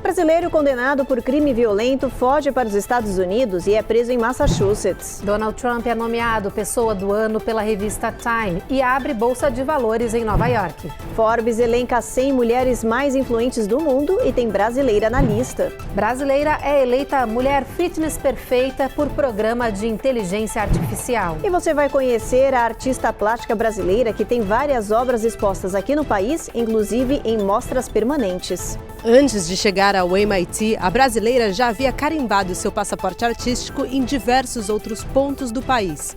Brasileiro condenado por crime violento foge para os Estados Unidos e é preso em Massachusetts. Donald Trump é nomeado Pessoa do Ano pela revista Time e abre bolsa de valores em Nova York. Forbes elenca 100 mulheres mais influentes do mundo e tem brasileira na lista. Brasileira é eleita Mulher Fitness Perfeita por programa de inteligência artificial. E você vai conhecer a artista plástica brasileira que tem várias obras expostas aqui no país, inclusive em mostras permanentes. Antes de chegar ao MIT, a brasileira já havia carimbado seu passaporte artístico em diversos outros pontos do país.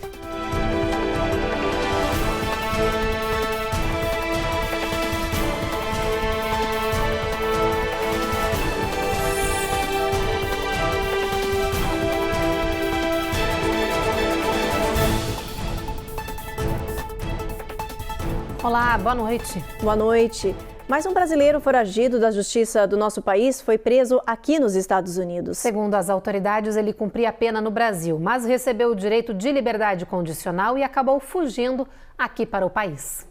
Olá, boa noite. Boa noite. Mais um brasileiro foragido da justiça do nosso país foi preso aqui nos Estados Unidos. Segundo as autoridades, ele cumpria a pena no Brasil, mas recebeu o direito de liberdade condicional e acabou fugindo aqui para o país.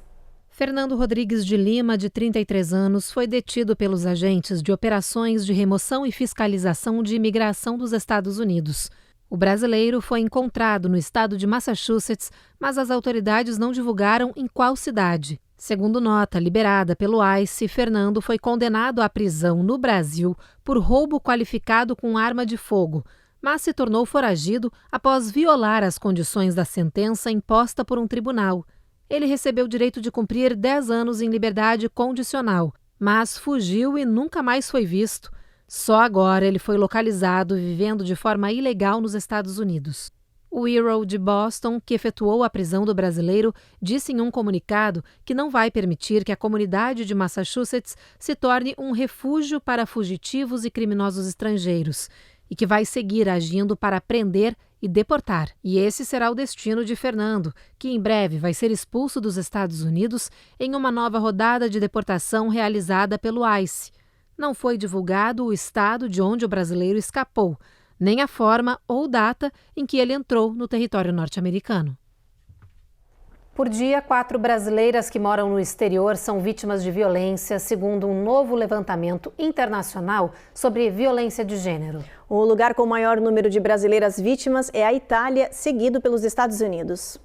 Fernando Rodrigues de Lima, de 33 anos, foi detido pelos agentes de operações de remoção e fiscalização de imigração dos Estados Unidos. O brasileiro foi encontrado no estado de Massachusetts, mas as autoridades não divulgaram em qual cidade. Segundo nota liberada pelo ICE, Fernando foi condenado à prisão no Brasil por roubo qualificado com arma de fogo, mas se tornou foragido após violar as condições da sentença imposta por um tribunal. Ele recebeu o direito de cumprir 10 anos em liberdade condicional, mas fugiu e nunca mais foi visto. Só agora ele foi localizado vivendo de forma ilegal nos Estados Unidos. O Bureau de Boston, que efetuou a prisão do brasileiro, disse em um comunicado que não vai permitir que a comunidade de Massachusetts se torne um refúgio para fugitivos e criminosos estrangeiros e que vai seguir agindo para prender e deportar. E esse será o destino de Fernando, que em breve vai ser expulso dos Estados Unidos em uma nova rodada de deportação realizada pelo ICE. Não foi divulgado o estado de onde o brasileiro escapou, nem a forma ou data em que ele entrou no território norte-americano. Por dia, 4 brasileiras que moram no exterior são vítimas de violência, segundo um novo levantamento internacional sobre violência de gênero. O lugar com o maior número de brasileiras vítimas é a Itália, seguido pelos Estados Unidos.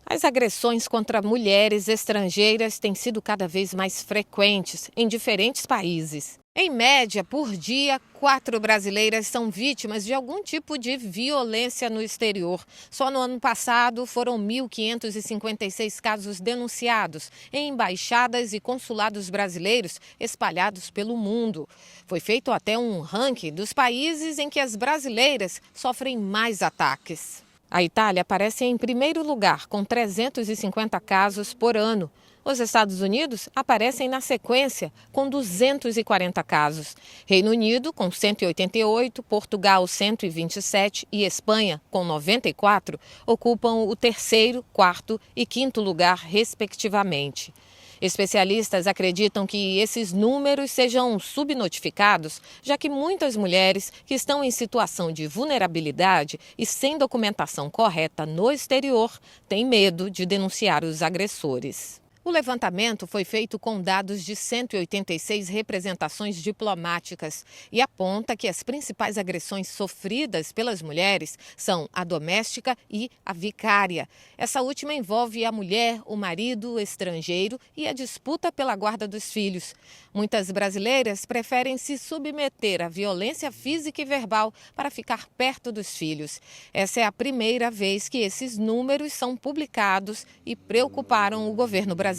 As agressões contra mulheres estrangeiras têm sido cada vez mais frequentes em diferentes países. Em média, por dia, 4 brasileiras são vítimas de algum tipo de violência no exterior. Só no ano passado foram 1.556 casos denunciados em embaixadas e consulados brasileiros espalhados pelo mundo. Foi feito até um ranking dos países em que as brasileiras sofrem mais ataques. A Itália aparece em primeiro lugar, com 350 casos por ano. Os Estados Unidos aparecem na sequência, com 240 casos. Reino Unido, com 188, Portugal, 127 e Espanha, com 94, ocupam o terceiro, quarto e quinto lugar, respectivamente. Especialistas acreditam que esses números sejam subnotificados, já que muitas mulheres que estão em situação de vulnerabilidade e sem documentação correta no exterior têm medo de denunciar os agressores. O levantamento foi feito com dados de 186 representações diplomáticas e aponta que as principais agressões sofridas pelas mulheres são a doméstica e a vicária. Essa última envolve a mulher, o marido, o estrangeiro e a disputa pela guarda dos filhos. Muitas brasileiras preferem se submeter à violência física e verbal para ficar perto dos filhos. Essa é a primeira vez que esses números são publicados e preocuparam o governo brasileiro.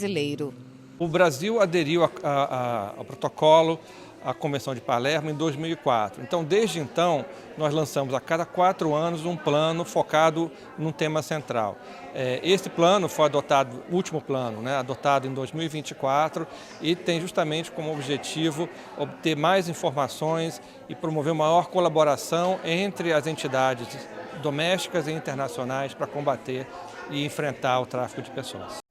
O Brasil aderiu ao protocolo, à Convenção de Palermo, em 2004. Então, desde então, nós lançamos a cada 4 anos um plano focado num tema central. Esse plano foi adotado, o último plano, adotado em 2024, e tem justamente como objetivo obter mais informações e promover maior colaboração entre as entidades domésticas e internacionais para combater e enfrentar o tráfico de pessoas.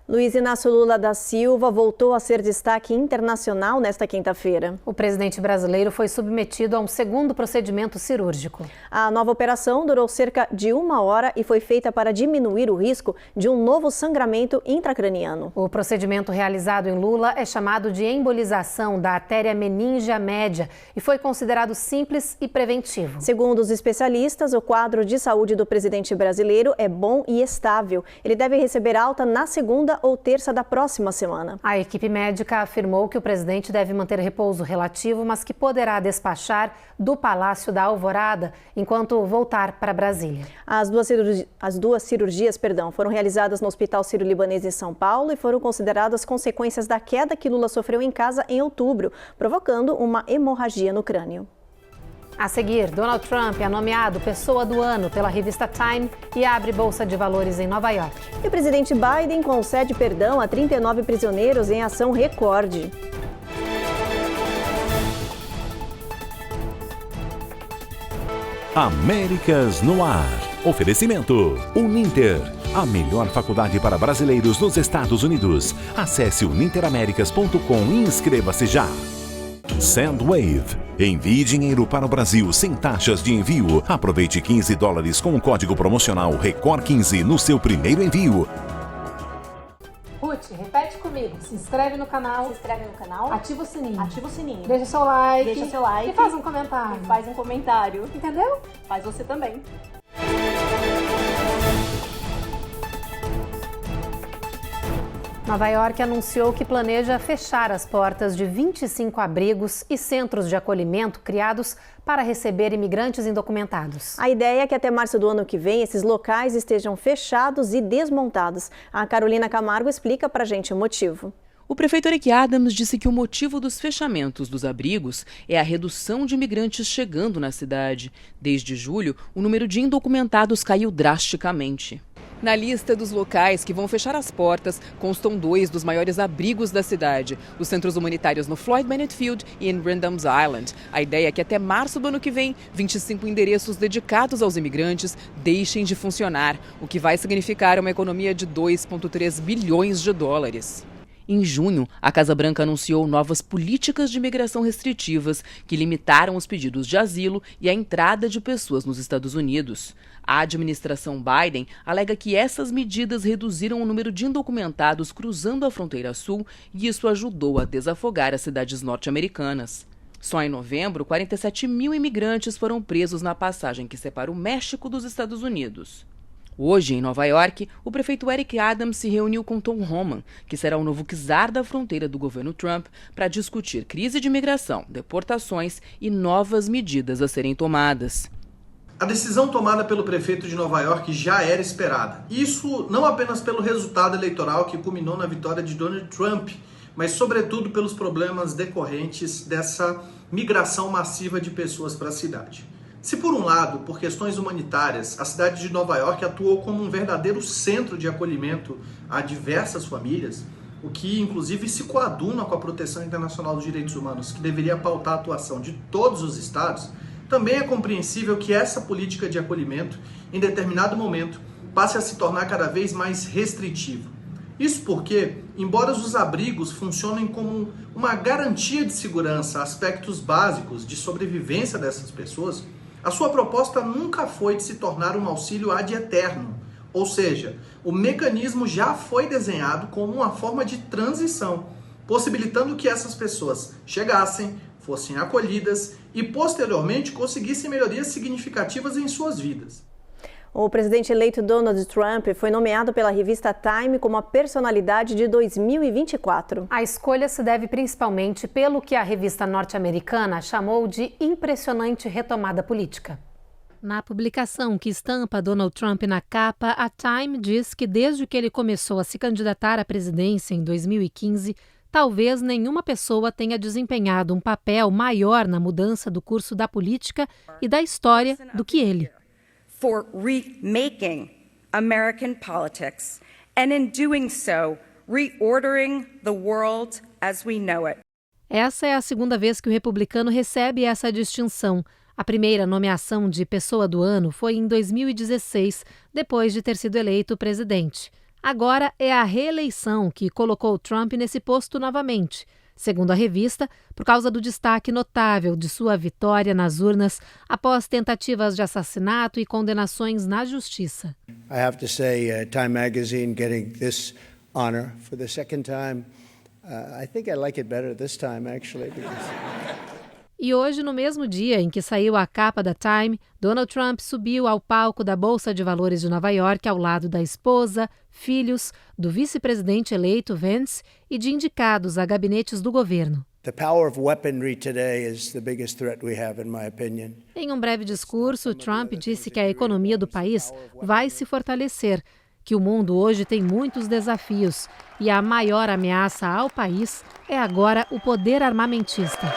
Luiz Inácio Lula da Silva voltou a ser destaque internacional nesta quinta-feira. O presidente brasileiro foi submetido a um segundo procedimento cirúrgico. A nova operação durou cerca de 1 hora e foi feita para diminuir o risco de um novo sangramento intracraniano. O procedimento realizado em Lula é chamado de embolização da artéria meníngea média e foi considerado simples e preventivo. Segundo os especialistas, o quadro de saúde do presidente brasileiro é bom e estável. Ele deve receber alta na segunda ou terça da próxima semana. A equipe médica afirmou que o presidente deve manter repouso relativo, mas que poderá despachar do Palácio da Alvorada enquanto voltar para Brasília. As duas cirurgias foram realizadas no Hospital Sírio-Libanês em São Paulo e foram consideradas consequências da queda que Lula sofreu em casa em outubro, provocando uma hemorragia no crânio. A seguir, Donald Trump é nomeado Pessoa do Ano pela revista Time e abre bolsa de valores em Nova York. E o presidente Biden concede perdão a 39 prisioneiros em ação recorde. Américas no Ar. Oferecimento Uninter, a melhor faculdade para brasileiros nos Estados Unidos. Acesse uninteramericas.com e inscreva-se já. Sandwave. Envie dinheiro para o Brasil sem taxas de envio. Aproveite $15 com o código promocional RECOR15 no seu primeiro envio. Ruth, repete comigo. Se inscreve no canal. Ativa o sininho. Deixa seu like. E faz um comentário. Entendeu? Faz você também. Nova York anunciou que planeja fechar as portas de 25 abrigos e centros de acolhimento criados para receber imigrantes indocumentados. A ideia é que até março do ano que vem esses locais estejam fechados e desmontados. A Carolina Camargo explica pra gente o motivo. O prefeito Eric Adams disse que o motivo dos fechamentos dos abrigos é a redução de imigrantes chegando na cidade. Desde julho, o número de indocumentados caiu drasticamente. Na lista dos locais que vão fechar as portas constam 2 dos maiores abrigos da cidade, os centros humanitários no Floyd Bennett Field e em Randall's Island. A ideia é que até março do ano que vem, 25 endereços dedicados aos imigrantes deixem de funcionar, o que vai significar uma economia de 2,3 bilhões de dólares. Em junho, a Casa Branca anunciou novas políticas de imigração restritivas que limitaram os pedidos de asilo e a entrada de pessoas nos Estados Unidos. A administração Biden alega que essas medidas reduziram o número de indocumentados cruzando a fronteira sul e isso ajudou a desafogar as cidades norte-americanas. Só em novembro, 47 mil imigrantes foram presos na passagem que separa o México dos Estados Unidos. Hoje, em Nova York, o prefeito Eric Adams se reuniu com Tom Homan, que será o novo czar da fronteira do governo Trump, para discutir crise de imigração, deportações e novas medidas a serem tomadas. A decisão tomada pelo prefeito de Nova York já era esperada. Isso não apenas pelo resultado eleitoral que culminou na vitória de Donald Trump, mas sobretudo pelos problemas decorrentes dessa migração massiva de pessoas para a cidade. Se por um lado, por questões humanitárias, a cidade de Nova York atuou como um verdadeiro centro de acolhimento a diversas famílias, o que inclusive se coaduna com a proteção internacional dos direitos humanos, que deveria pautar a atuação de todos os estados, também é compreensível que essa política de acolhimento, em determinado momento, passe a se tornar cada vez mais restritiva. Isso porque, embora os abrigos funcionem como uma garantia de segurança, aspectos básicos de sobrevivência dessas pessoas, a sua proposta nunca foi de se tornar um auxílio ad eterno, ou seja, o mecanismo já foi desenhado como uma forma de transição, possibilitando que essas pessoas chegassem, fossem acolhidas e posteriormente conseguissem melhorias significativas em suas vidas. O presidente eleito Donald Trump foi nomeado pela revista Time como a personalidade de 2024. A escolha se deve principalmente pelo que a revista norte-americana chamou de impressionante retomada política. Na publicação que estampa Donald Trump na capa, a Time diz que desde que ele começou a se candidatar à presidência em 2015, talvez nenhuma pessoa tenha desempenhado um papel maior na mudança do curso da política e da história do que ele. For remaking American politics and in doing so, reordering the world as we know it. Essa é a segunda vez que o republicano recebe essa distinção. A primeira nomeação de Pessoa do Ano foi em 2016, depois de ter sido eleito presidente. Agora é a reeleição que colocou Trump nesse posto novamente, segundo a revista, por causa do destaque notável de sua vitória nas urnas após tentativas de assassinato e condenações na justiça. I have to say, Time Magazine getting this honor for the second time. I think I like it better this time, actually. E hoje, no mesmo dia em que saiu a capa da Time, Donald Trump subiu ao palco da Bolsa de Valores de Nova York ao lado da esposa, filhos, do vice-presidente eleito Vance e de indicados a gabinetes do governo. The power of weaponry today is the biggest threat we have, in my opinion. Em um breve discurso, Trump disse que a economia do país vai se fortalecer, que o mundo hoje tem muitos desafios e a maior ameaça ao país é agora o poder armamentista.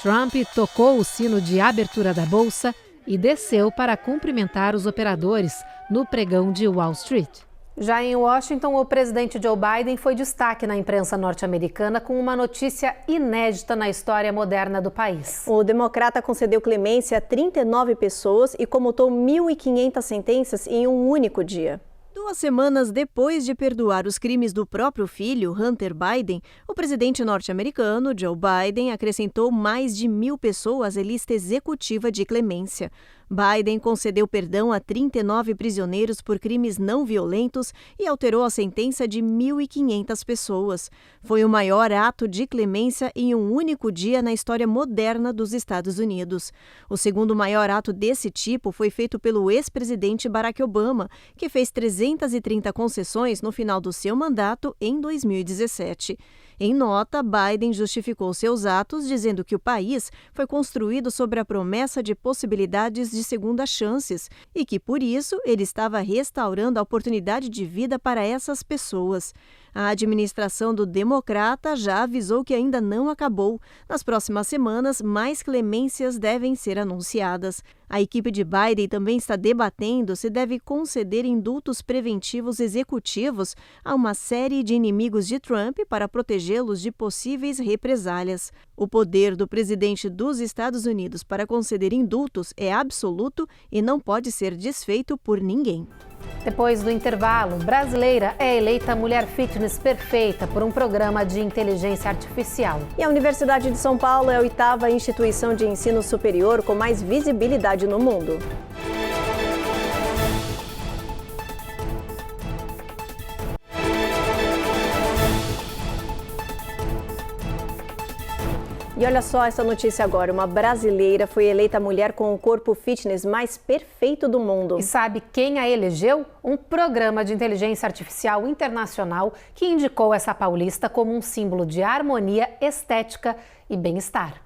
Trump tocou o sino de abertura da bolsa e desceu para cumprimentar os operadores no pregão de Wall Street. Já em Washington, o presidente Joe Biden foi destaque na imprensa norte-americana com uma notícia inédita na história moderna do país. O democrata concedeu clemência a 39 pessoas e comutou 1.500 sentenças em um único dia. 2 semanas depois de perdoar os crimes do próprio filho, Hunter Biden, o presidente norte-americano, Joe Biden, acrescentou mais de 1.000 pessoas à lista executiva de clemência. Biden concedeu perdão a 39 prisioneiros por crimes não violentos e alterou a sentença de 1.500 pessoas. Foi o maior ato de clemência em um único dia na história moderna dos Estados Unidos. O segundo maior ato desse tipo foi feito pelo ex-presidente Barack Obama, que fez 330 concessões no final do seu mandato em 2017. Em nota, Biden justificou seus atos dizendo que o país foi construído sobre a promessa de possibilidades de segundas chances e que, por isso, ele estava restaurando a oportunidade de vida para essas pessoas. A administração do democrata já avisou que ainda não acabou. Nas próximas semanas, mais clemências devem ser anunciadas. A equipe de Biden também está debatendo se deve conceder indultos preventivos executivos a uma série de inimigos de Trump para protegê-los de possíveis represálias. O poder do presidente dos Estados Unidos para conceder indultos é absoluto e não pode ser desfeito por ninguém. Depois do intervalo, brasileira é eleita a mulher fitness perfeita por um programa de inteligência artificial. E a Universidade de São Paulo é a 8ª instituição de ensino superior com mais visibilidade no mundo. E olha só essa notícia agora, uma brasileira foi eleita a mulher com o corpo fitness mais perfeito do mundo. E sabe quem a elegeu? Um programa de inteligência artificial internacional que indicou essa paulista como um símbolo de harmonia, estética e bem-estar.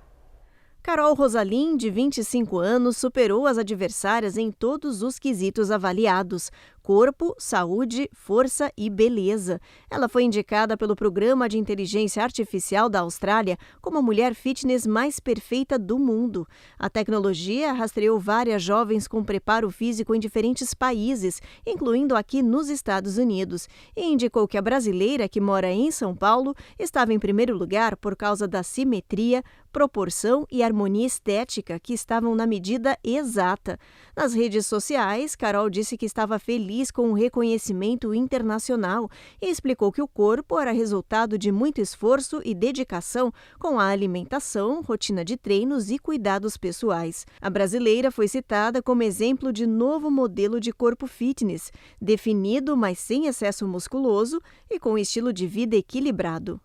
Carol Rosalim, de 25 anos, superou as adversárias em todos os quesitos avaliados: corpo, saúde, força e beleza. Ela foi indicada pelo Programa de Inteligência Artificial da Austrália como a mulher fitness mais perfeita do mundo. A tecnologia rastreou várias jovens com preparo físico em diferentes países, incluindo aqui nos Estados Unidos, e indicou que a brasileira, que mora em São Paulo, estava em primeiro lugar por causa da simetria, proporção e harmonia estética que estavam na medida exata. Nas redes sociais, Carol disse que estava feliz com o reconhecimento internacional e explicou que o corpo era resultado de muito esforço e dedicação com a alimentação, rotina de treinos e cuidados pessoais. A brasileira foi citada como exemplo de novo modelo de corpo fitness, definido, mas sem excesso musculoso e com estilo de vida equilibrado.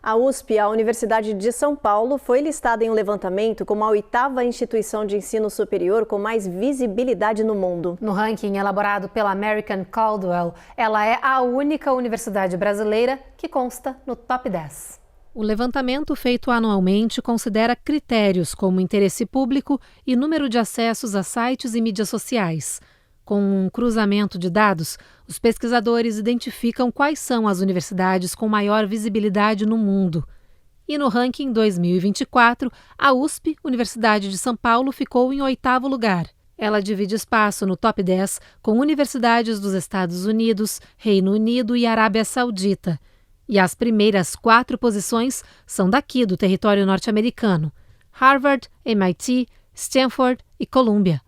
A USP, a Universidade de São Paulo, foi listada em um levantamento como a 8ª instituição de ensino superior com mais visibilidade no mundo. No ranking elaborado pela American Caldwell, ela é a única universidade brasileira que consta no top 10. O levantamento feito anualmente considera critérios como interesse público e número de acessos a sites e mídias sociais. Com um cruzamento de dados, os pesquisadores identificam quais são as universidades com maior visibilidade no mundo. E no ranking 2024, a USP, Universidade de São Paulo, ficou em 8º lugar. Ela divide espaço no top 10 com universidades dos Estados Unidos, Reino Unido e Arábia Saudita. E as primeiras 4 posições são daqui do território norte-americano: Harvard, MIT, Stanford e Columbia.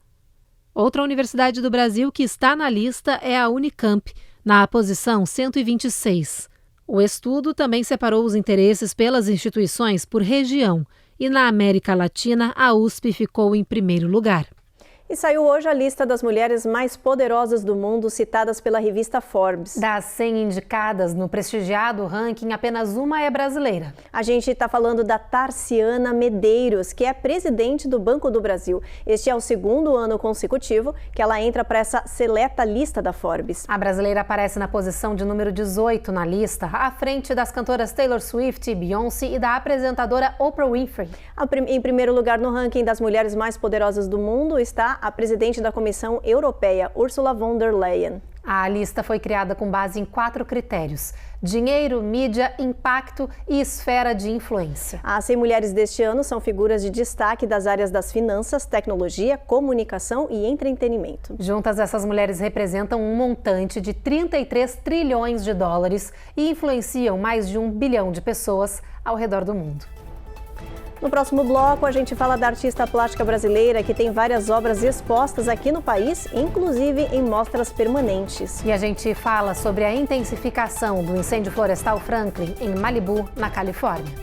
Outra universidade do Brasil que está na lista é a Unicamp, na posição 126. O estudo também separou os interesses pelas instituições por região e na América Latina a USP ficou em primeiro lugar. E saiu hoje a lista das mulheres mais poderosas do mundo, citadas pela revista Forbes. Das 100 indicadas no prestigiado ranking, apenas uma é brasileira. A gente está falando da Tarciana Medeiros, que é presidente do Banco do Brasil. Este é o segundo ano consecutivo que ela entra para essa seleta lista da Forbes. A brasileira aparece na posição de número 18 na lista, à frente das cantoras Taylor Swift, Beyoncé e da apresentadora Oprah Winfrey. Em primeiro lugar no ranking das mulheres mais poderosas do mundo está a presidente da Comissão Europeia, Ursula von der Leyen. A lista foi criada com base em 4 critérios: dinheiro, mídia, impacto e esfera de influência. As 100 mulheres deste ano são figuras de destaque das áreas das finanças, tecnologia, comunicação e entretenimento. Juntas, essas mulheres representam um montante de 33 trilhões de dólares e influenciam mais de 1 bilhão de pessoas ao redor do mundo. No próximo bloco, a gente fala da artista plástica brasileira que tem várias obras expostas aqui no país, inclusive em mostras permanentes. E a gente fala sobre a intensificação do incêndio florestal Franklin em Malibu, na Califórnia.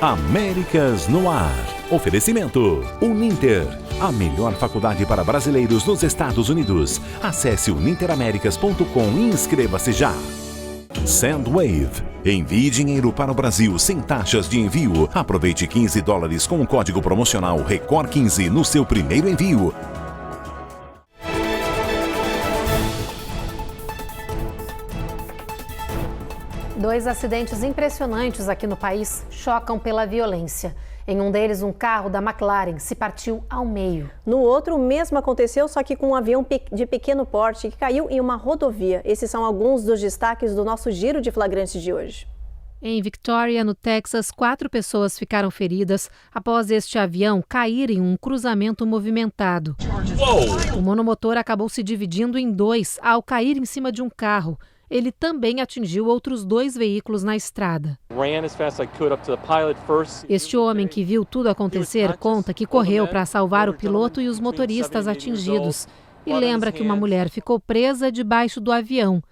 Américas no Ar. Oferecimento Uninter, a melhor faculdade para brasileiros nos Estados Unidos. Acesse uninteramericas.com e inscreva-se já. Sendwave. Envie dinheiro para o Brasil sem taxas de envio. Aproveite $15 com o código promocional RECOR15 no seu primeiro envio. Dois acidentes impressionantes aqui no país chocam pela violência. Em um deles, um carro da McLaren se partiu ao meio. No outro, o mesmo aconteceu, só que com um avião de pequeno porte que caiu em uma rodovia. Esses são alguns dos destaques do nosso Giro de Flagrantes de hoje. Em Victoria, no Texas, 4 pessoas ficaram feridas após este avião cair em um cruzamento movimentado. O monomotor acabou se dividindo em 2 ao cair em cima de um carro. Ele também atingiu outros 2 veículos na estrada. Este homem que viu tudo acontecer conta que correu para salvar o piloto e os motoristas atingidos e lembra que uma mulher ficou presa debaixo do avião.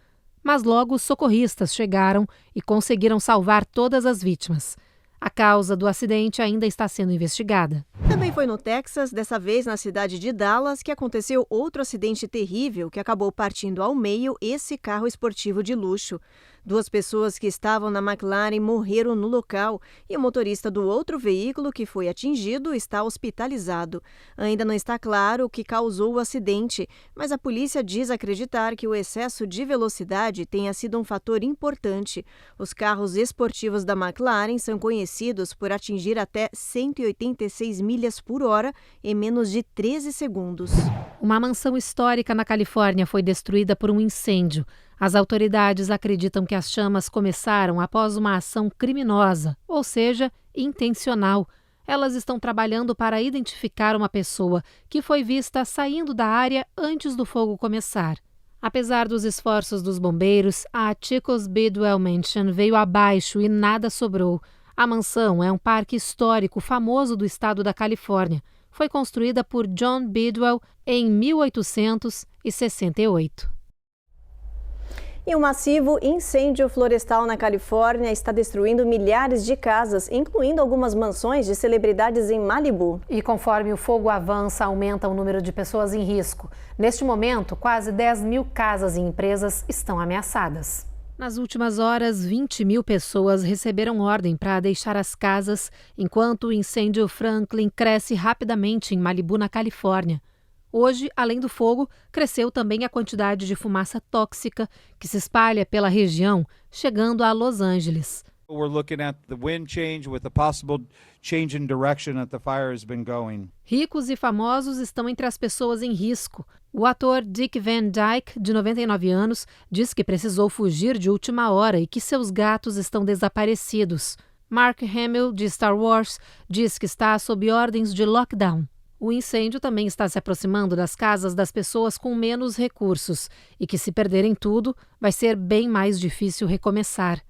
Mas logo os socorristas chegaram e conseguiram salvar todas as vítimas. A causa do acidente ainda está sendo investigada. Também foi no Texas, dessa vez na cidade de Dallas, que aconteceu outro acidente terrível que acabou partindo ao meio esse carro esportivo de luxo. 2 pessoas que estavam na McLaren morreram no local e o motorista do outro veículo que foi atingido está hospitalizado. Ainda não está claro o que causou o acidente, mas a polícia diz acreditar que o excesso de velocidade tenha sido um fator importante. Os carros esportivos da McLaren são conhecidos por atingir até 186 milhas por hora em menos de 13 segundos. Uma mansão histórica na Califórnia foi destruída por um incêndio. As autoridades acreditam que as chamas começaram após uma ação criminosa, ou seja, intencional. Elas estão trabalhando para identificar uma pessoa que foi vista saindo da área antes do fogo começar. Apesar dos esforços dos bombeiros, a Chico's Bidwell Mansion veio abaixo e nada sobrou. A mansão é um parque histórico famoso do estado da Califórnia. Foi construída por John Bidwell em 1868. E um massivo incêndio florestal na Califórnia está destruindo milhares de casas, incluindo algumas mansões de celebridades em Malibu. E conforme o fogo avança, aumenta o número de pessoas em risco. Neste momento, quase 10 mil casas e empresas estão ameaçadas. Nas últimas horas, 20 mil pessoas receberam ordem para deixar as casas, enquanto o incêndio Franklin cresce rapidamente em Malibu, na Califórnia. Hoje, além do fogo, cresceu também a quantidade de fumaça tóxica que se espalha pela região, chegando a Los Angeles. Ricos e famosos estão entre as pessoas em risco. O ator Dick Van Dyke, de 99 anos, diz que precisou fugir de última hora e que seus gatos estão desaparecidos. Mark Hamill, de Star Wars, diz que está sob ordens de lockdown. O incêndio também está se aproximando das casas das pessoas com menos recursos e que, se perderem tudo, vai ser bem mais difícil recomeçar.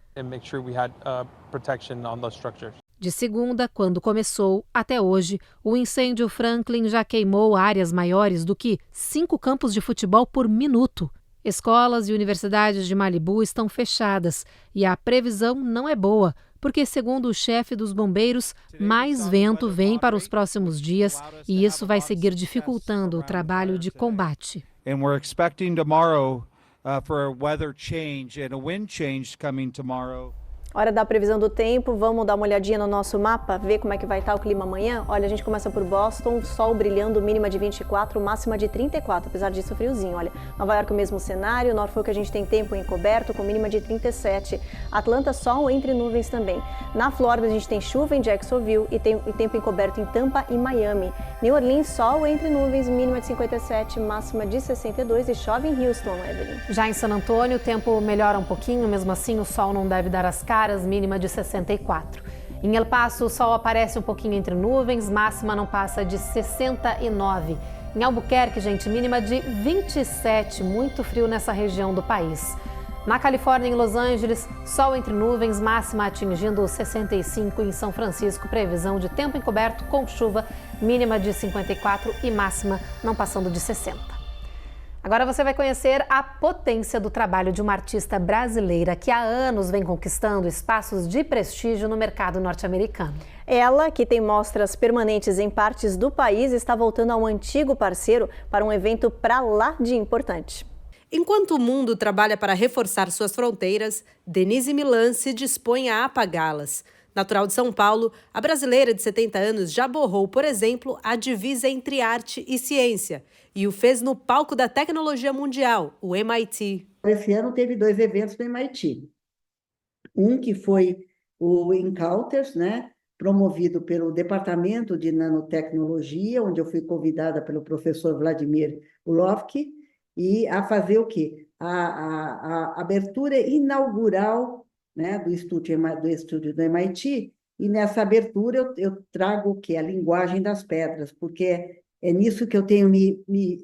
De segunda, quando começou, até hoje, o incêndio Franklin já queimou áreas maiores do que 5 campos de futebol por minuto. Escolas e universidades de Malibu estão fechadas e a previsão não é boa, porque, segundo o chefe dos bombeiros, mais vento vem para os próximos dias e isso vai seguir dificultando o trabalho de combate. And we're expecting tomorrow for a weather change and a wind change coming tomorrow. Hora da previsão do tempo, vamos dar uma olhadinha no nosso mapa, ver como é que vai estar o clima amanhã. Olha, a gente começa por Boston, sol brilhando, mínima de 24, máxima de 34, apesar disso friozinho. Olha, Nova York o mesmo cenário, Norfolk a gente tem tempo encoberto com mínima de 37. Atlanta, sol entre nuvens também. Na Flórida a gente tem chuva em Jacksonville e tem tempo encoberto em Tampa e Miami. New Orleans, sol entre nuvens, mínima de 57, máxima de 62 e chove em Houston, Evelyn. Já em San Antônio o tempo melhora um pouquinho, mesmo assim o sol não deve dar as caras. Mínima de 64. Em El Paso, o sol aparece um pouquinho entre nuvens, máxima não passa de 69. Em Albuquerque, gente, mínima de 27, muito frio nessa região do país. Na Califórnia, em Los Angeles, sol entre nuvens, máxima atingindo 65. Em São Francisco, previsão de tempo encoberto com chuva, mínima de 54 e máxima não passando de 60. Agora você vai conhecer a potência do trabalho de uma artista brasileira que há anos vem conquistando espaços de prestígio no mercado norte-americano. Ela, que tem mostras permanentes em partes do país, está voltando a um antigo parceiro para um evento pra lá de importante. Enquanto o mundo trabalha para reforçar suas fronteiras, Denise Milan se dispõe a apagá-las. Natural de São Paulo, a brasileira de 70 anos já borrou, por exemplo, a divisa entre arte e ciência e o fez no palco da tecnologia mundial, o MIT. Esse ano teve 2 eventos no MIT. Um que foi o Encounters, né, promovido pelo Departamento de Nanotecnologia, onde eu fui convidada pelo professor Vladimir Ulovsky, e a fazer o quê? A abertura inaugural, né, do estúdio do MIT, e nessa abertura eu trago o quê? A linguagem das pedras, porque é nisso que eu tenho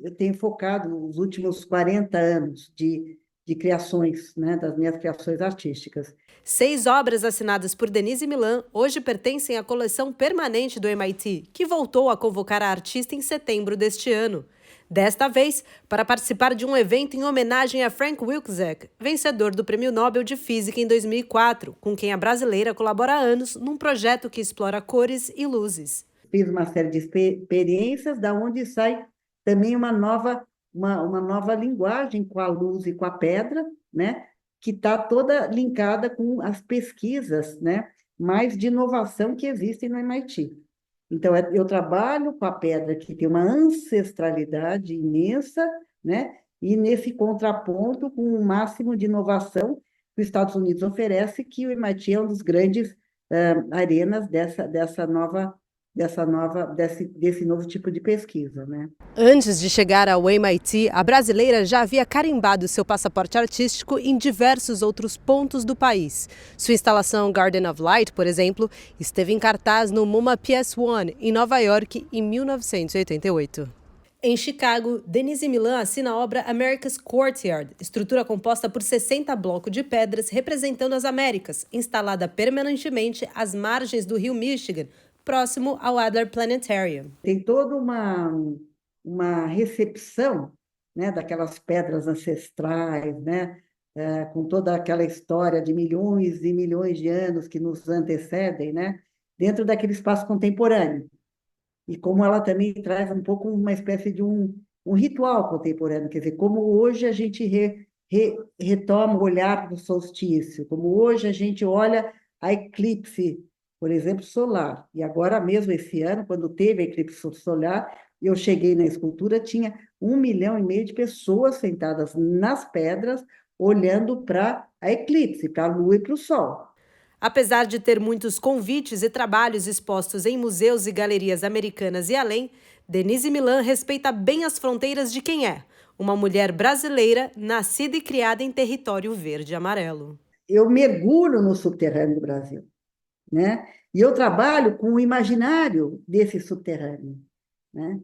eu tenho focado os últimos 40 anos de criações, né, das minhas criações artísticas. 6 obras assinadas por Denise Milan hoje pertencem à coleção permanente do MIT, que voltou a convocar a artista em setembro deste ano. Desta vez, para participar de um evento em homenagem a Frank Wilczek, vencedor do Prêmio Nobel de Física em 2004, com quem a brasileira colabora há anos num projeto que explora cores e luzes. Fiz uma série de experiências, da onde sai também uma nova linguagem com a luz e com a pedra, né, que está toda linkada com as pesquisas, né, mais de inovação que existem no MIT. Então, eu trabalho com a pedra que tem uma ancestralidade imensa, né? E nesse contraponto com o máximo de inovação que os Estados Unidos oferece, que o MIT é um dos grandes arenas desse novo tipo de pesquisa, né? Antes de chegar ao MIT, a brasileira já havia carimbado seu passaporte artístico em diversos outros pontos do país. Sua instalação Garden of Light, por exemplo, esteve em cartaz no MoMA PS1, em Nova York, em 1988. Em Chicago, Denise Milan assina a obra America's Courtyard, estrutura composta por 60 blocos de pedras representando as Américas, instalada permanentemente às margens do rio Michigan, próximo ao Adler Planetarium. Tem toda uma recepção, né, daquelas pedras ancestrais, né, com toda aquela história de milhões e milhões de anos que nos antecedem, né, dentro daquele espaço contemporâneo. E como ela também traz um pouco uma espécie de um ritual contemporâneo, quer dizer, como hoje a gente retoma o olhar para o solstício, como hoje a gente olha a eclipse, por exemplo, solar. E agora mesmo, esse ano, quando teve a eclipse solar, eu cheguei na escultura, tinha 1,5 milhão de pessoas sentadas nas pedras, olhando para a eclipse, para a lua e para o sol. Apesar de ter muitos convites e trabalhos expostos em museus e galerias americanas e além, Denise Milan respeita bem as fronteiras de quem é, uma mulher brasileira nascida e criada em território verde e amarelo. Eu mergulho no subterrâneo do Brasil, né? E eu trabalho com o imaginário desse subterrâneo, né?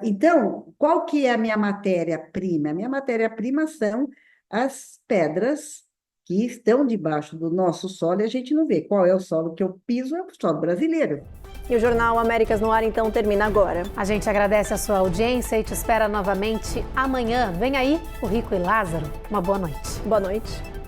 Então, qual que é a minha matéria-prima? A minha matéria-prima são as pedras que estão debaixo do nosso solo e a gente não vê. Qual é o solo que eu piso? É o solo brasileiro. E o Jornal Américas no Ar, então, termina agora. A gente agradece a sua audiência e te espera novamente amanhã. Vem aí o Rico e Lázaro. Uma boa noite. Boa noite.